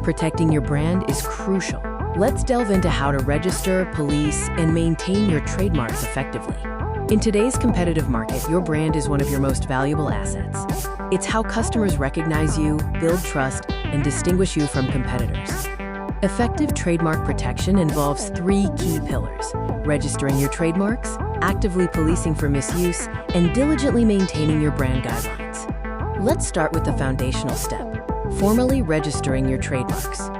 Protecting your brand is crucial. Let's delve into how to register, police, and maintain your trademarks effectively. In today's competitive market, your brand is one of your most valuable assets. It's how customers recognize you, build trust, and distinguish you from competitors. Effective trademark protection involves three key pillars: registering your trademarks, actively policing for misuse, and diligently maintaining your brand guidelines. Let's start with the foundational step: formally registering your trademarks.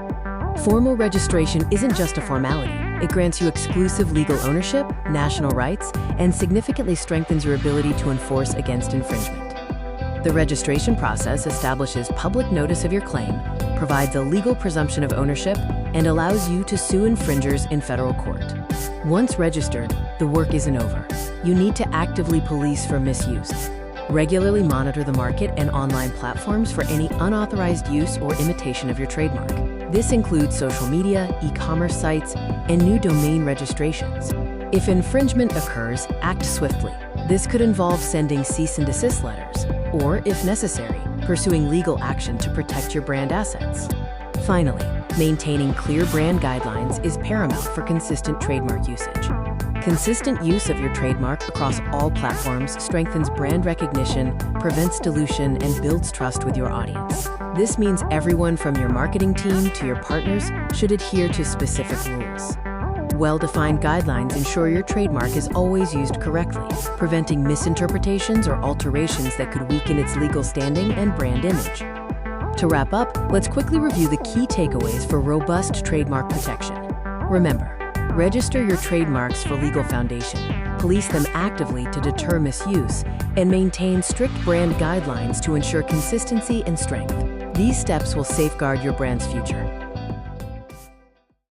Formal registration isn't just a formality. It grants you exclusive legal ownership, national rights, and significantly strengthens your ability to enforce against infringement. The registration process establishes public notice of your claim, provides a legal presumption of ownership, and allows you to sue infringers in federal court. Once registered, the work isn't over. You need to actively police for misuse. Regularly monitor the market and online platforms for any unauthorized use or imitation of your trademark. This includes social media, e-commerce sites, and new domain registrations. If infringement occurs, act swiftly. This could involve sending cease and desist letters, or, if necessary, pursuing legal action to protect your brand assets. Finally, maintaining clear brand guidelines is paramount for consistent trademark usage. Consistent use of your trademark across all platforms strengthens brand recognition, prevents dilution, and builds trust with your audience. This means everyone from your marketing team to your partners should adhere to specific rules. Well-defined guidelines ensure your trademark is always used correctly, preventing misinterpretations or alterations that could weaken its legal standing and brand image. To wrap up, let's quickly review the key takeaways for robust trademark protection. Remember, register your trademarks for legal foundation, police them actively to deter misuse, and maintain strict brand guidelines to ensure consistency and strength. These steps will safeguard your brand's future.